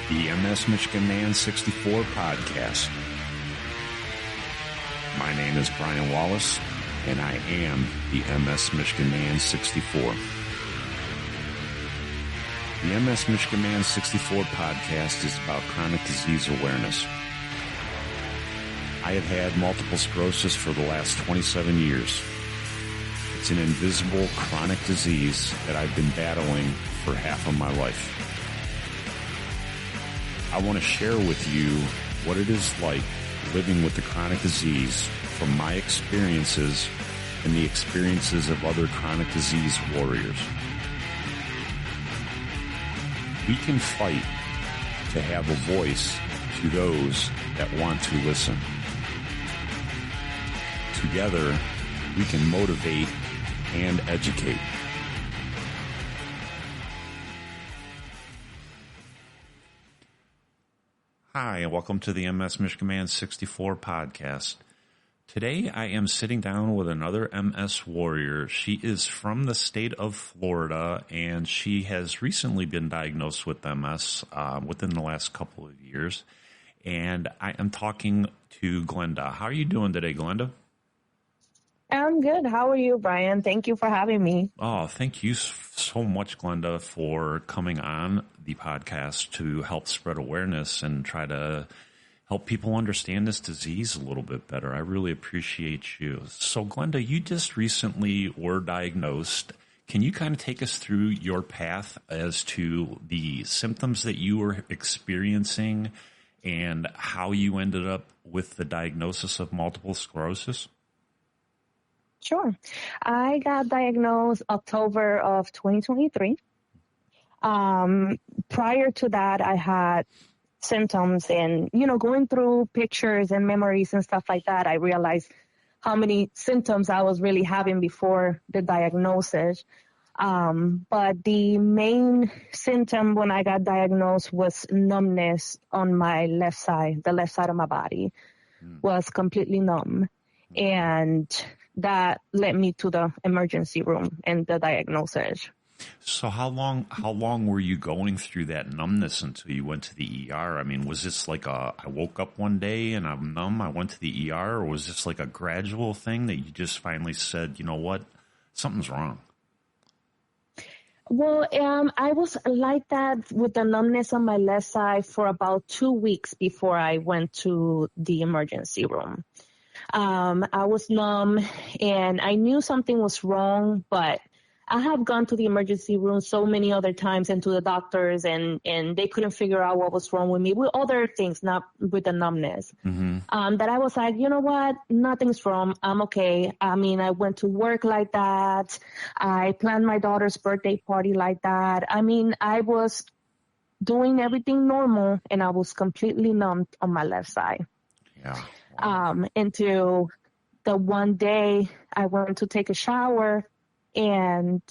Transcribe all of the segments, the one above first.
the MS Michigan Man 64 podcast. My name is Brian Wallace, and I am the MS Michigan Man 64. The MS Michigan Man 64 podcast is about chronic disease awareness. I have had multiple sclerosis for the last 27 years. It's an invisible chronic disease that I've been battling for half of my life. I want to share with you what it is like living with the chronic disease from my experiences and the experiences of other chronic disease warriors. We can fight to have a voice to those that want to listen. Together, we can motivate and educate. Hi, and welcome to the MS Michigan Man 64 podcast. Today, I am sitting down with another MS warrior. She is from the state of Florida, and she has recently been diagnosed with MS within the last couple of years. And I am talking to Glenda. How are you doing today, Glenda? I'm good. How are you, Brian? Thank you for having me. Oh, thank you so much, Glenda, for coming on the podcast to help spread awareness and try to help people understand this disease a little bit better. I really appreciate you. So, Glenda, you just recently were diagnosed. Can you kind of take us through your path as to the symptoms that you were experiencing and how you ended up with the diagnosis of multiple sclerosis? Sure. I got diagnosed October of 2023. Prior to that, I had symptoms and, going through pictures and memories and stuff like that, I realized how many symptoms I was really having before the diagnosis. But the main symptom when I got diagnosed was numbness on my left side. The left side of my body was completely numb. And that led me to the emergency room and the diagnosis. So how long were you going through that numbness until you went to the ER? I mean, was this like I woke up one day and I'm numb, I went to the ER, or was this like a gradual thing that you just finally said, you know what, something's wrong? Well, I was like that with the numbness on my left side for about 2 weeks before I went to the emergency room. I was numb and I knew something was wrong, but I have gone to the emergency room so many other times and to the doctors and they couldn't figure out what was wrong with me with other things, not with the numbness. That I was like, you know what? Nothing's wrong. I'm okay. I mean, I went to work like that. I planned my daughter's birthday party like that. I mean, I was doing everything normal and I was completely numb on my left side. Yeah. Until the one day I went to take a shower and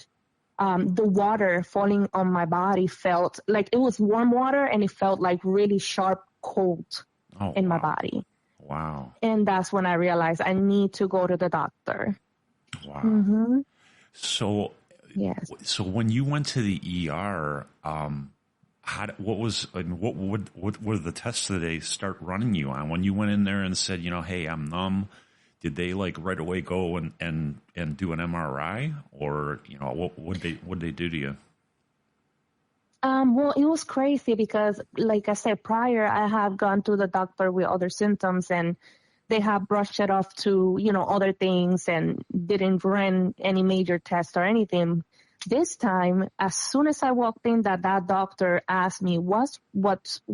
the water falling on my body felt like it was warm water and it felt like really sharp cold in my body. Wow. And that's when I realized I need to go to the doctor. Wow. Mm-hmm. So, yes. So when you went to the ER, what were the tests that they start running you on? When you went in there and said, hey, I'm numb, did they like right away go and do an MRI, or what would they do to you? Well, it was crazy because, like I said prior, I have gone to the doctor with other symptoms and they have brushed it off to other things and didn't run any major tests or anything. This time, as soon as I walked in, that doctor asked me, what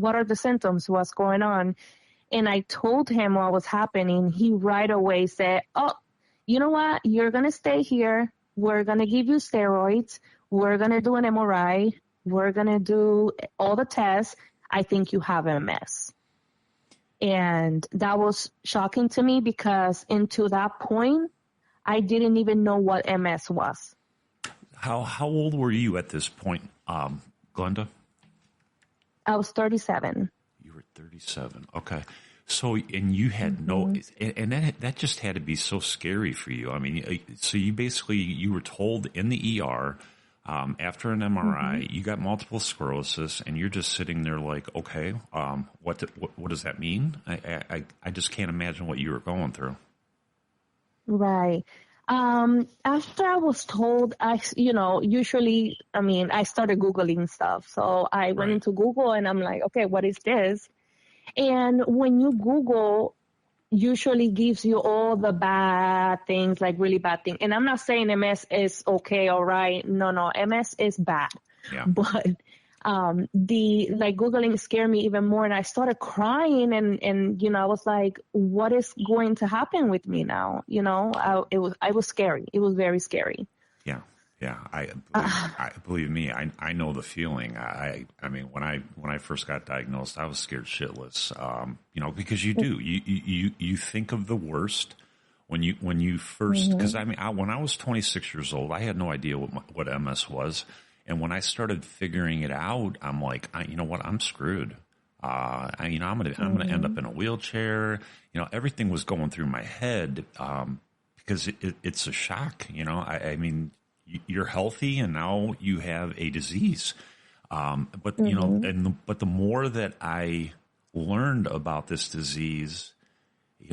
are the symptoms? What's going on? And I told him what was happening. He right away said, oh, you know what? You're going to stay here. We're going to give you steroids. We're going to do an MRI. We're going to do all the tests. I think you have MS. And that was shocking to me because until that point, I didn't even know what MS was. How old were you at this point, Glenda? I was 37. You were 37. Okay. So, and you had no, and that just had to be so scary for you. I mean, so you were told in the ER, after an MRI, you got multiple sclerosis, and you're just sitting there like, okay, what does that mean? I just can't imagine what you were going through. Right. After I was told, usually, I started Googling stuff. So I went into Google and I'm like, okay, what is this? And when you Google, usually gives you all the bad things, like really bad things. And I'm not saying MS is okay, all right. No, MS is bad. Yeah. But Googling scared me even more, and I started crying, and I was like, what is going to happen with me now? I was scary. It was very scary. Yeah. Believe me, I know the feeling. I mean, when I first got diagnosed, I was scared shitless. Because you do, you think of the worst when you first, because when I was 26 years old, I had no idea what MS was. And when I started figuring it out, I'm like, you know what? I'm screwed. I'm gonna end up in a wheelchair. Everything was going through my head because it's a shock. I mean, you're healthy and now you have a disease. But the more that I learned about this disease,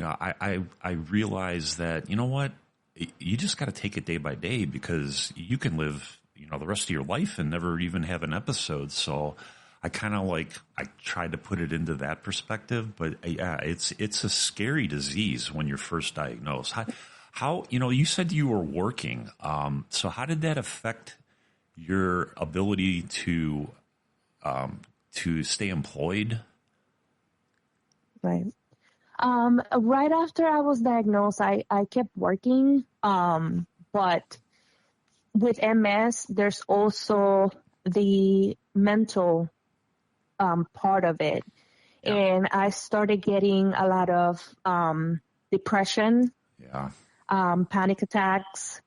I realized that you just got to take it day by day, because you can live the rest of your life and never even have an episode. So I kind of I tried to put it into that perspective, but it's a scary disease when you're first diagnosed. How you said you were working. So how did that affect your ability to stay employed? Right. Right after I was diagnosed, I kept working. But with MS, there's also the mental part of it. Yeah. And I started getting a lot of depression, panic attacks,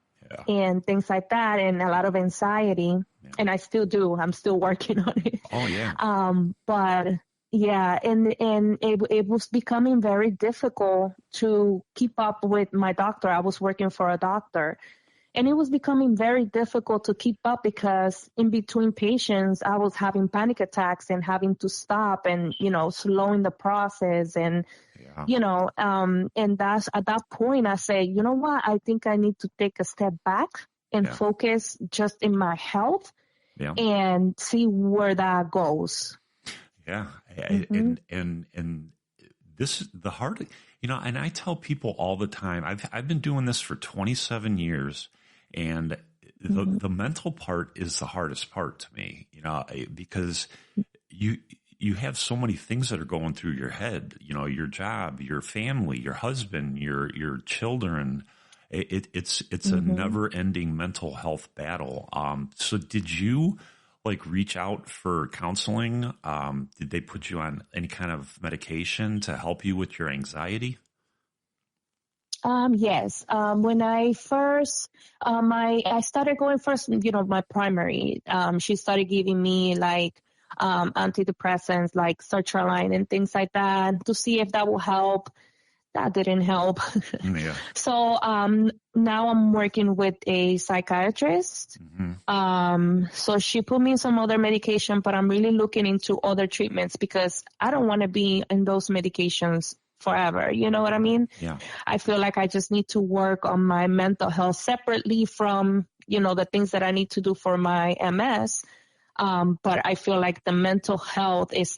and things like that, and a lot of anxiety. Yeah. And I still do. I'm still working on it. Oh, yeah. But yeah, and it was becoming very difficult to keep up with my doctor. I was working for a doctor. And it was becoming very difficult to keep up, because in between patients, I was having panic attacks and having to stop and, slowing the process. And, and that's at that point I say, you know what, I think I need to take a step back and focus just in my health and see where that goes. Yeah. And this is the hard, and I tell people all the time, I've been doing this for 27 years. And the mental part is the hardest part to me, because you have so many things that are going through your head, your job, your family, your husband, your children. It's a never ending mental health battle. So did you reach out for counseling? Did they put you on any kind of medication to help you with your anxiety? Yes. When I first, I started going first, my primary, she started giving me antidepressants like sertraline and things like that to see if that will help. That didn't help. Yeah. So, now I'm working with a psychiatrist. So she put me in some other medication, but I'm really looking into other treatments, because I don't want to be in those medications forever. You know what I mean? Yeah. I feel like I just need to work on my mental health separately from, the things that I need to do for my MS. But I feel like the mental health is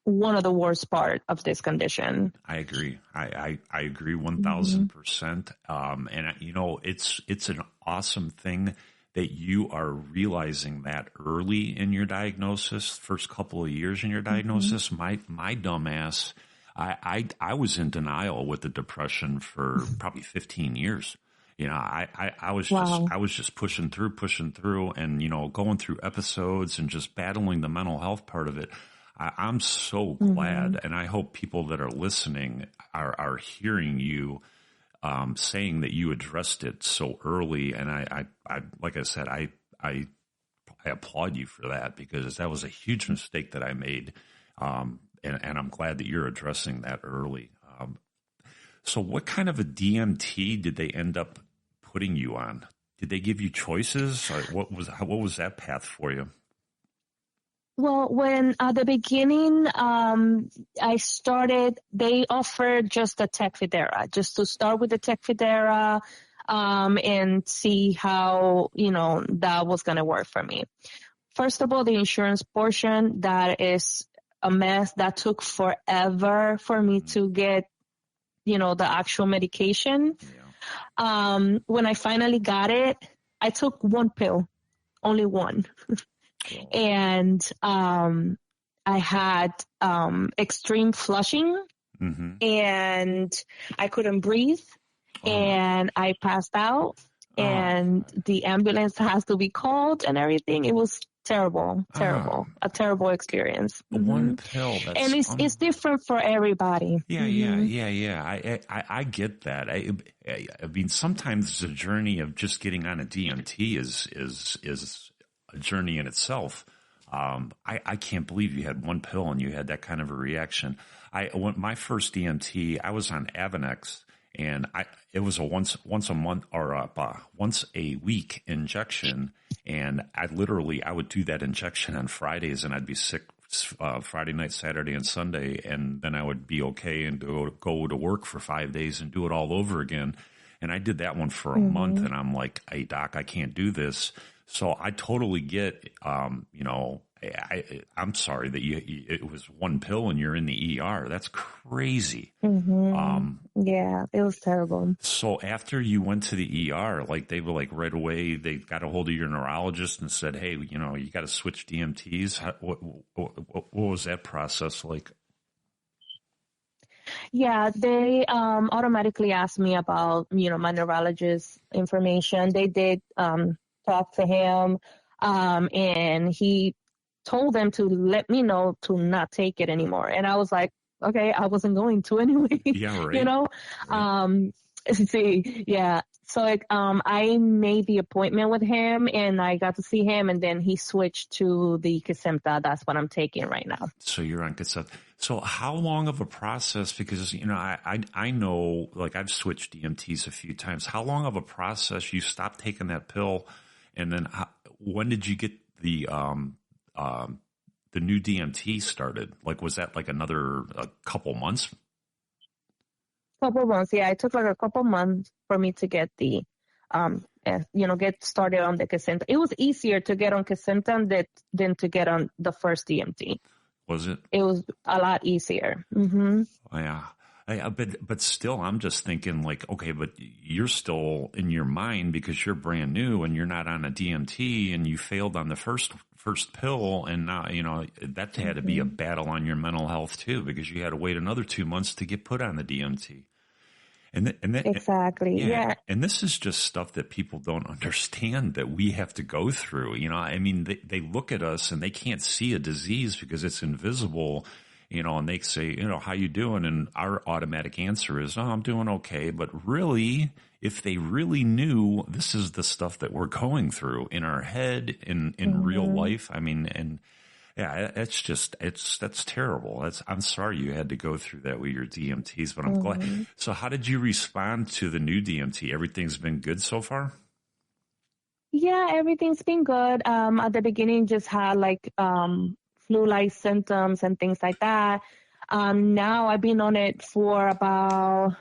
one of the worst part of this condition. I agree. I agree 1,000%. And it's an awesome thing that you are realizing that early in your diagnosis, first couple of years in your diagnosis. My dumbass, I was in denial with the depression for probably 15 years. I was just pushing through and, going through episodes and just battling the mental health part of it. I'm so glad. And I hope people that are listening are hearing you, saying that you addressed it so early. And I like I said, I applaud you for that, because that was a huge mistake that I made. And I'm glad that you're addressing that early. So what kind of a DMT did they end up putting you on? Did they give you choices? What was that path for you? Well, when at the beginning, I started, they offered just the Tecfidera, just to start with the Tecfidera, and see how, that was going to work for me. First of all, the insurance portion, that is a mess. That took forever for me to get, the actual medication. Yeah. When I finally got it, I took one pill, only one. And I had extreme flushing, and I couldn't breathe, and I passed out, and the ambulance has to be called and everything. It was terrible, a terrible experience. One pill, and it's different for everybody. Yeah. I get that. I mean, sometimes the journey of just getting on a DMT is a journey in itself. I can't believe you had one pill and you had that kind of a reaction. My first DMT, I was on Avonex, and it was a once a month or once a week injection. And I would do that injection on Fridays, and I'd be sick Friday night, Saturday, and Sunday. And then I would be okay and go to work for 5 days and do it all over again. And I did that one for a month, and I'm like, hey, doc, I can't do this. So I totally get, I'm sorry that it was one pill and you're in the ER. That's crazy. Yeah, it was terrible. So after you went to the ER, they were right away, they got a hold of your neurologist and said, hey, you got to switch DMTs. What was that process like? Yeah, they automatically asked me about, my neurologist information. They did talk to him, and he told them to let me know to not take it anymore. And I was like, okay, I wasn't going to anyway. Yeah, right. Right. Yeah. So I made the appointment with him, and I got to see him, and then he switched to the Kesimpta. That's what I'm taking right now. So you're on Kesimpta. So how long of a process? Because I know, I've switched DMTs a few times. How long of a process? You stopped taking that pill, and then when did you get the new DMT started? Was that another couple months? Couple months, yeah. It took a couple months for me to get the, get started on the Kesimpta. It was easier to get on Kesimpta than to get on the first DMT. Was it? It was a lot easier. Mm-hmm. Oh, yeah. But still, I'm just thinking okay, but you're still in your mind because you're brand new and you're not on a DMT and you failed on the first pill, and now that had to be a battle on your mental health too, because you had to wait another 2 months to get put on the DMT. And exactly, yeah. And this is just stuff that people don't understand that we have to go through. I mean, they look at us and they can't see a disease because it's invisible. And they say, how you doing? And our automatic answer is, oh, I'm doing okay. But really, if they really knew this is the stuff that we're going through in our head, in real life, I mean, and yeah, that's terrible. I'm sorry you had to go through that with your DMTs, but I'm glad. So how did you respond to the new DMT? Everything's been good so far? Yeah, everything's been good. At the beginning, just had flu-like symptoms and things like that. Now I've been on it for about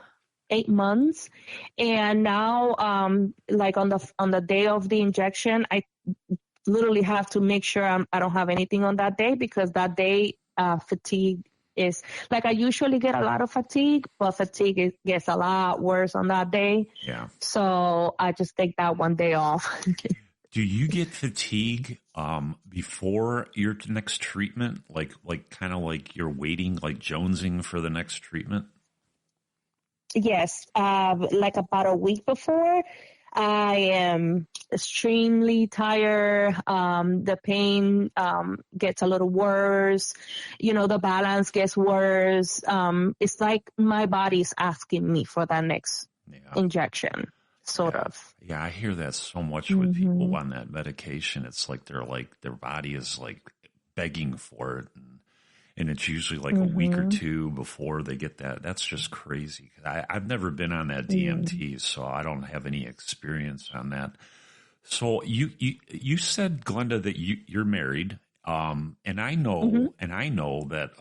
8 months, and now on the day of the injection, I literally have to make sure I don't have anything on that day, because that day fatigue is I usually get a lot of fatigue, but fatigue gets a lot worse on that day. Yeah. So I just take that one day off. Do you get fatigue before your next treatment? Kind of you're waiting, jonesing for the next treatment? Yes. About a week before, I am extremely tired. The pain gets a little worse. The balance gets worse. It's like my body's asking me for that next injection. Sort of. Yeah, I hear that so much with people on that medication. It's their body is begging for it, and it's usually a week or two before they get that. That's just crazy. I've never been on that DMT, so I don't have any experience on that. So you said, Glenda, that you're married, and I Mm-hmm. know that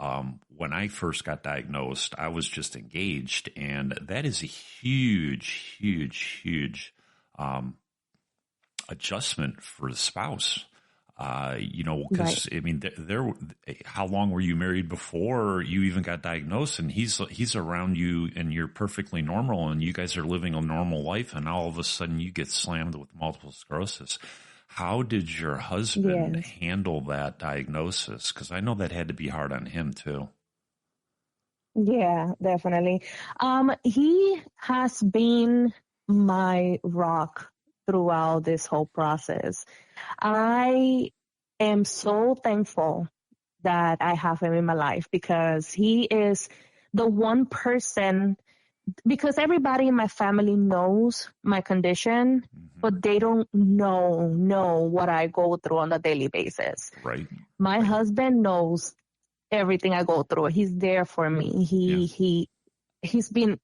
when I first got diagnosed, I was just engaged, and that is a huge, huge, huge adjustment for the spouse. Right. Because I mean, how long were you married before you even got diagnosed? And he's around you, and you're perfectly normal, and you guys are living a normal life, and all of a sudden you get slammed with multiple sclerosis. How did your husband Yes. handle that diagnosis? Because I know that had to be hard on him too. Yeah, definitely. He has been my rock throughout this whole process. I am so thankful that I have him in my life because he is the one person, because everybody in my family knows my condition, Hmm. but they don't know what I go through on a daily basis. Right. My Right. husband knows everything I go through. He's there for me. Yeah. He's been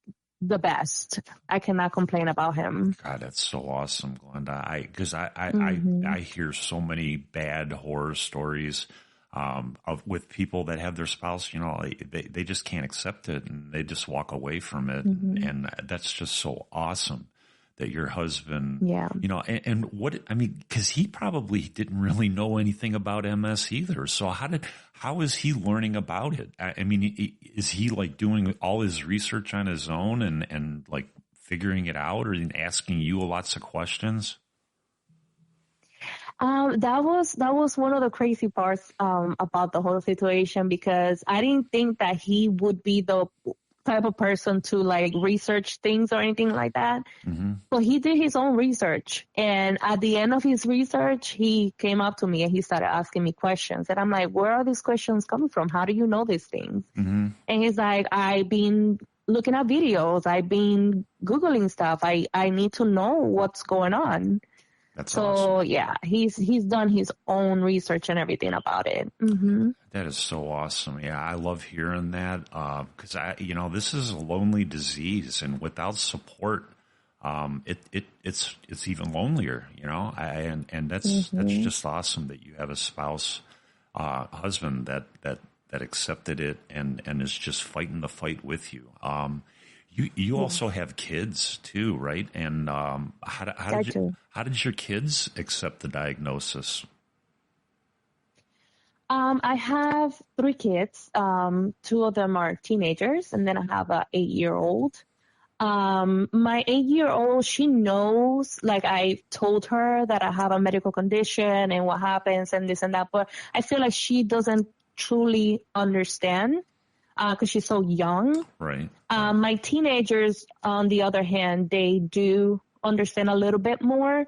the best. I cannot complain about him. God, that's so awesome, Glenda. Because Hmm. I hear so many bad horror stories of with people that have their spouse, they just can't accept it and they just walk away from it, Hmm. and that's just so awesome that your husband, Yeah. and what I mean, because he probably didn't really know anything about MS either. So how is he learning about it? I mean, is he like doing all his research on his own and like figuring it out, or asking you lots of questions? That was one of the crazy parts about the whole situation because I didn't think that he would be the type of person to like research things or anything like that. Hmm. But he did his own research, and at the end of his research, he came up to me and he started asking me questions, and I'm like, "Where are these questions coming from? How do you know these things?" Hmm. And he's like, "I've been looking at videos. I've been Googling stuff. I need to know what's going on." That's awesome. So yeah, he's done his own research and everything about it. Hmm. That is so awesome. Yeah, I love hearing that because this is a lonely disease, and without support, it's even lonelier. And that's Hmm. just awesome that you have a spouse, husband that accepted it and is just fighting the fight with you. You Yeah, also have kids too, right? And I do. how did your kids accept the diagnosis? I have three kids. Two of them are teenagers, and then I have a 8-year-old. My 8-year-old, she knows, like I told her that I have a medical condition and what happens and this and that, but I feel like she doesn't truly understand because she's so young. Right, right. My teenagers, on the other hand, they do understand a little bit more.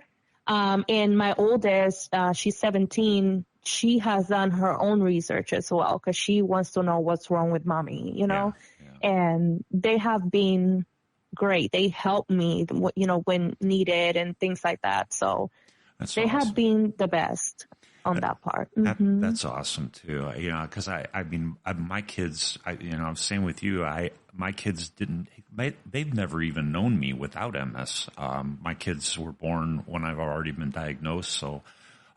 And my oldest, she's 17. She has done her own research as well because she wants to know what's wrong with mommy, Yeah, yeah. and they have been great. They help me, when needed and things like that. So That's they have awesome. been the best on That, that part. Hmm. that's awesome too. Because I mean, my kids, I'm same with you. My kids they've never even known me without MS. My kids were born when I've already been diagnosed. So,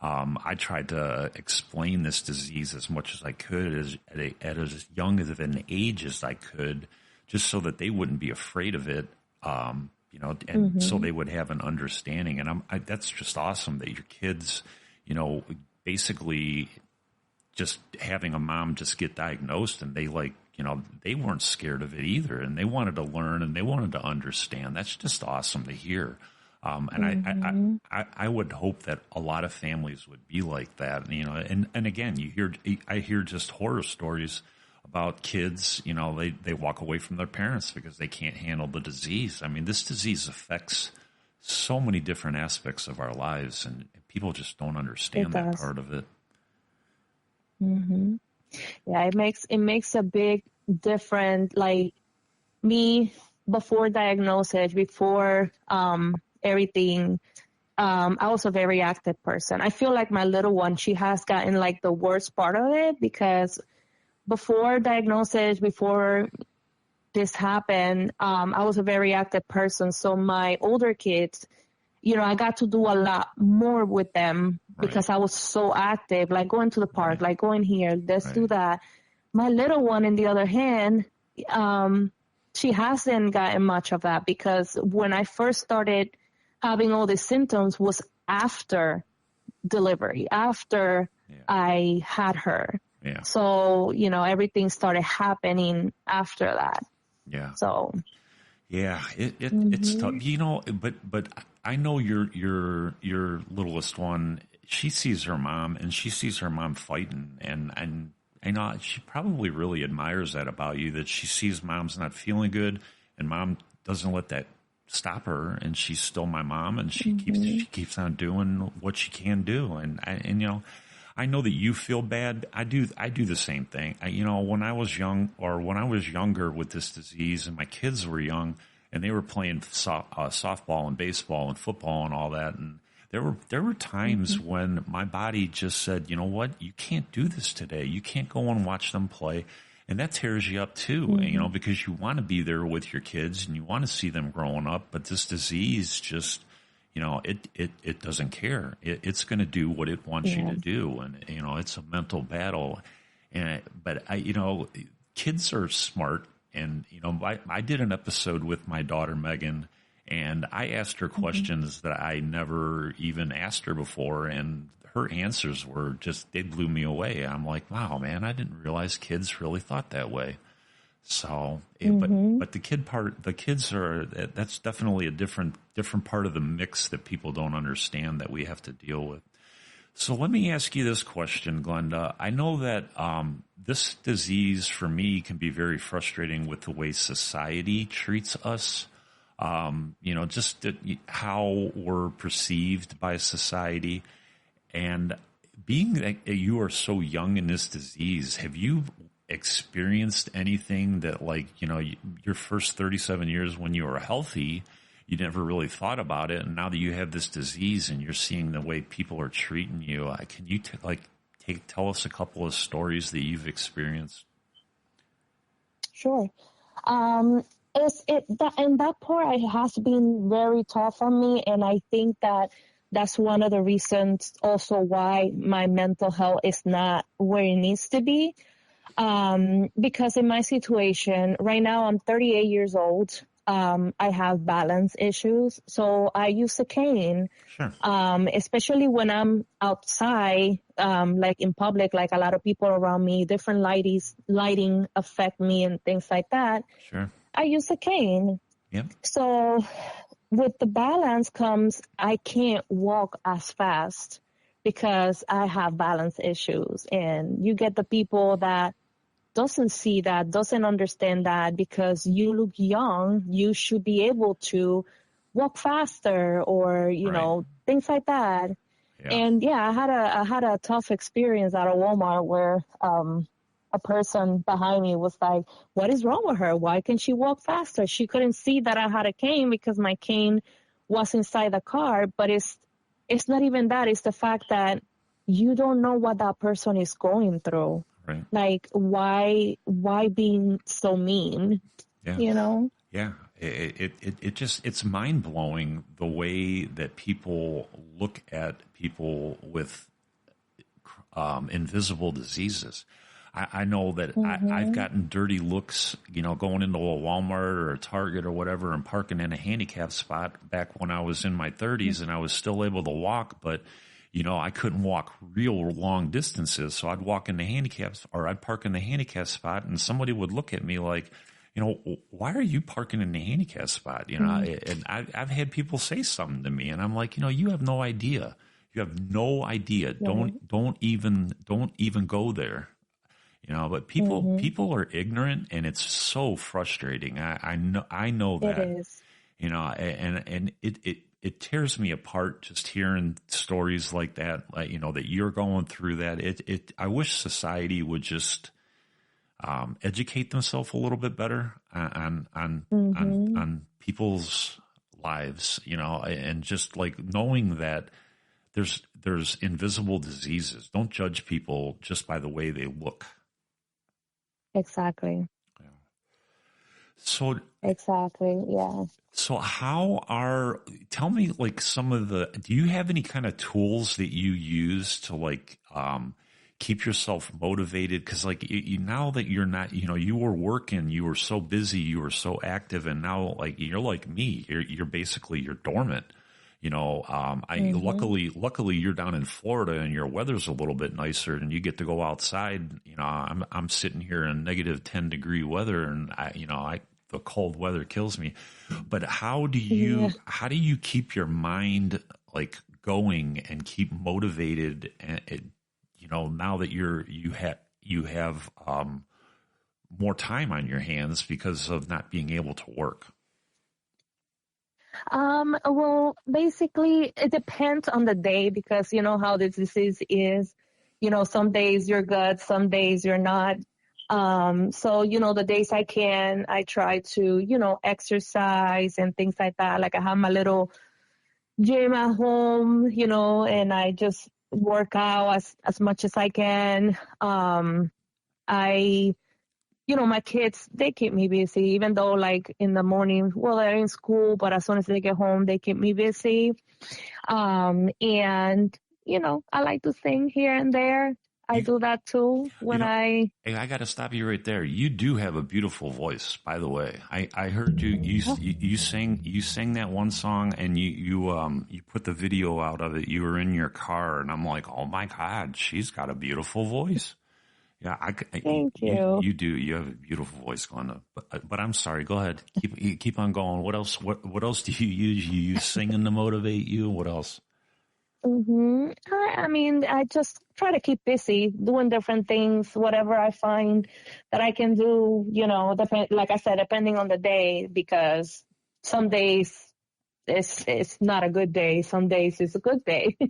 I tried to explain this disease as much as I could at as young of an age as I could, just so that they wouldn't be afraid of it. And so Hmm. they would have an understanding. And that's just awesome that your kids, basically just having a mom just get diagnosed and they weren't scared of it either. And they wanted to learn and they wanted to understand. That's just awesome to hear. And Hmm. I would hope that a lot of families would be like that. And again, I hear just horror stories about kids, they walk away from their parents because they can't handle the disease. I mean, this disease affects so many different aspects of our lives, and people just don't It understand that does. part of it. Hmm. Yeah, it makes a big difference. Like me before diagnosis, before everything, I was a very active person. I feel like my little one, she has gotten like the worst part of it because before diagnosis, before this happened, I was a very active person. So my older kids I got to do a lot more with them Right. because I was so active, like going to the park, Right. like going here, let's Right. do that. My little one, on the other hand, she hasn't gotten much of that because when I first started having all these symptoms was after delivery, after I had her. Yeah. So, everything started happening after that. Yeah. So. Yeah, it's tough, but I know your littlest one. She sees her mom, and she sees her mom fighting, and I know she probably really admires that about you. That she sees mom's not feeling good, and mom doesn't let that stop her, and she's still my mom, and she keeps on doing what she can do, and I know that you feel bad. I do the same thing. When I was young, or when I was younger with this disease, and my kids were young, and they were playing softball and baseball and football and all that, and there were times when my body just said, you know what, you can't do this today. You can't go and watch them play, and that tears you up too. Because you want to be there with your kids and you want to see them growing up, but this disease just. It doesn't care. It's going to do what it wants you to do. And, it's a mental battle. But kids are smart. And, I did an episode with my daughter, Megan, and I asked her questions that I never even asked her before. And her answers were they blew me away. I'm like, wow, man, I didn't realize kids really thought that way. So, but the kids are, that's definitely a different part of the mix that people don't understand that we have to deal with. So let me ask you this question, Glenda. I know that, this disease for me can be very frustrating with the way society treats us. Just how we're perceived by society, and being that you are so young in this disease, have you experienced anything that, your first 37 years when you were healthy, you never really thought about it, and now that you have this disease and you're seeing the way people are treating you, can you tell us a couple of stories that you've experienced? Sure. That part has been very tough on me, and I think that's one of the reasons also why my mental health is not where it needs to be. Because in my situation right now, I'm 38 years old. I have balance issues. So I use a cane, Sure. Especially when I'm outside, like in public, like a lot of people around me, different lighting affect me and things like that. Sure. I use a cane. Yeah. So with the balance comes, I can't walk as fast because I have balance issues, and you get the people that doesn't see that, doesn't understand that because you look young, you should be able to walk faster or, things like that. Yeah. And I had a tough experience at a Walmart where, a person behind me was like, what is wrong with her? Why can't she walk faster? She couldn't see that I had a cane because my cane was inside the car, but it's not even that. It's the fact that you don't know what that person is going through. Right. Like, why being so mean? Yeah. Yeah. It's mind blowing the way that people look at people with invisible diseases. I know that I've gotten dirty looks, going into a Walmart or a Target or whatever and parking in a handicap spot back when I was in my 30s and I was still able to walk, but I couldn't walk real long distances. So I'd walk in the handicaps, or I'd park in the handicap spot, and somebody would look at me like, why are you parking in the handicap spot? And I've had people say something to me, and I'm like, you have no idea. You have no idea. Right. Don't even go there. But people are ignorant, and it's so frustrating. I know that. It is. And it tears me apart just hearing stories like that, that you're going through that. I wish society would just educate themselves a little bit better on people's lives, and just knowing that there's invisible diseases. Don't judge people just by the way they look. Exactly. So, Exactly. Yeah. so tell me like do you have any kind of tools that you use to like, keep yourself motivated? Cause like now that you're not, you were working, you were so busy, you were so active, and now like you're like me, you're dormant. Mm-hmm. Luckily you're down in Florida and your weather's a little bit nicer and you get to go outside. I'm sitting here in -10-degree weather, and the cold weather kills me. But Yeah. how do you keep your mind like going and keep motivated? And now that you have more time on your hands because of not being able to work. Well, basically, it depends on the day because you know how this disease is. Some days you're good, some days you're not. So, the days I can, I try to, exercise and things like that. Like I have my little gym at home, and I just work out as much as I can. I my kids, they keep me busy, even though like in the morning, well, they're in school, but as soon as they get home, they keep me busy. And, I like to sing here and there. I You do that too you when know I, Hey, I got to stop you right there. You do have a beautiful voice, by the way. I heard you sang that one song, and you put the video out of it. You were in your car, and I'm like, oh my God, she's got a beautiful voice. Yeah, thank you. you do. You have a beautiful voice, Glenda. But I'm sorry. Go ahead. Keep on going. What else? What else do you use? You use singing to motivate you? What else? I mean, I just try to keep busy doing different things, whatever I find that I can do, like I said, depending on the day, because some days it's not a good day. Some days it's a good day. So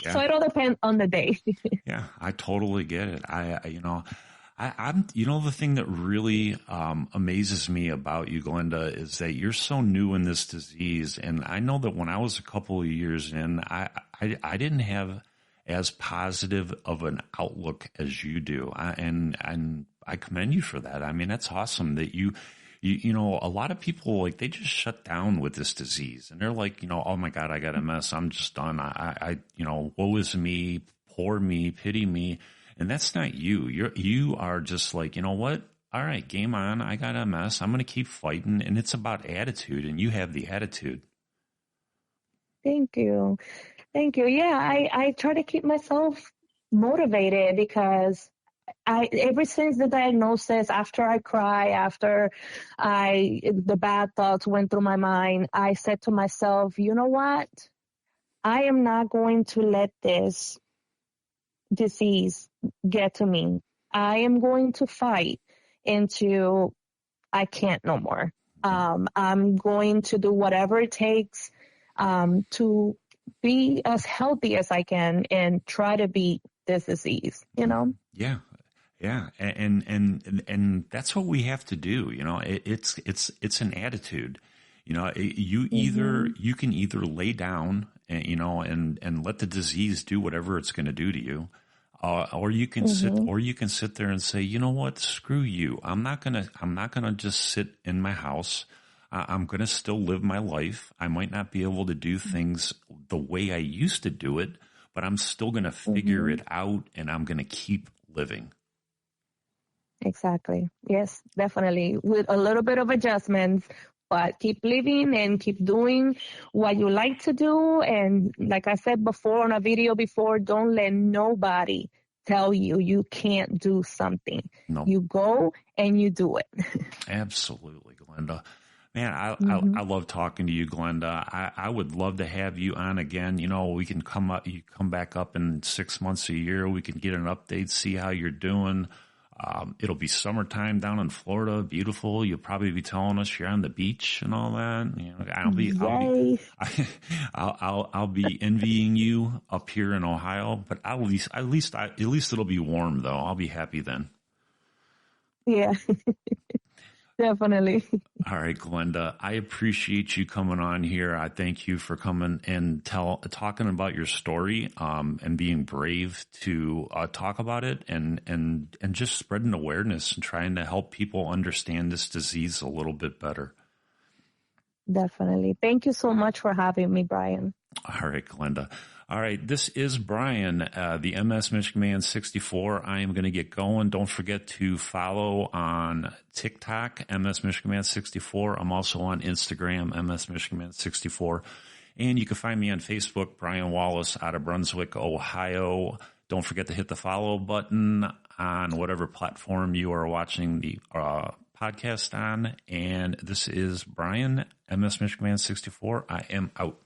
Yeah. it all depends on the day. Yeah, I totally get it. I'm, the thing that really amazes me about you, Glenda, is that you're so new in this disease. And I know that when I was a couple of years in, I didn't have as positive of an outlook as you do. And I commend you for that. I mean, that's awesome that a lot of people, like, they just shut down with this disease and they're like, oh my God, I got a mess. I'm just done. Woe is me, poor me, pity me. And that's not you. You are just like, you know what? All right, game on. I got a mess. I'm going to keep fighting. And it's about attitude, and you have the attitude. Thank you. Thank you. Yeah, I try to keep myself motivated because ever since the diagnosis, after I cry, after the bad thoughts went through my mind, I said to myself, you know what? I am not going to let this disease get to me. I am going to fight until I can't no more. Yeah. I'm going to do whatever it takes to be as healthy as I can and try to beat this disease. Yeah. Yeah. And that's what we have to do. It's an attitude. Mm-hmm. You can either lay down and, and let the disease do whatever it's going to do to you. Or Mm-hmm. you can sit there and say, you know what, screw you. I'm not gonna just sit in my house. I'm gonna still live my life. I might not be able to do things the way I used to do it, but I'm still gonna figure Mm-hmm. it out, and I'm gonna keep living. Exactly. Yes, definitely. With a little bit of adjustments, but keep living and keep doing what you like to do. And like I said before on a video before, don't let nobody tell you you can't do something. No, You go and you do it. absolutely, Glenda. Man, Hmm. I love talking to you, Glenda. I would love to have you on again. We can you come back up in 6 months, a year. We can get an update, see how you're doing. It'll be summertime down in Florida, beautiful. You'll probably be telling us you're on the beach and all that. Yay. I'll be envying you up here in Ohio. But at least it'll be warm though. I'll be happy then. Yeah. Definitely. All right, Glenda, I appreciate you coming on here. I thank you for coming and talking about your story, and being brave to talk about it and just spreading awareness and trying to help people understand this disease a little bit better. Definitely. Thank you so much for having me, Brian. All right, Glenda. All right, this is Brian, the MS Michigan Man 64. I am going to get going. Don't forget to follow on TikTok, MS Michigan Man 64. I'm also on Instagram, MS Michigan Man 64. And you can find me on Facebook, Brian Wallace out of Brunswick, Ohio. Don't forget to hit the follow button on whatever platform you are watching the podcast on. And this is Brian, MS Michigan Man 64. I am out.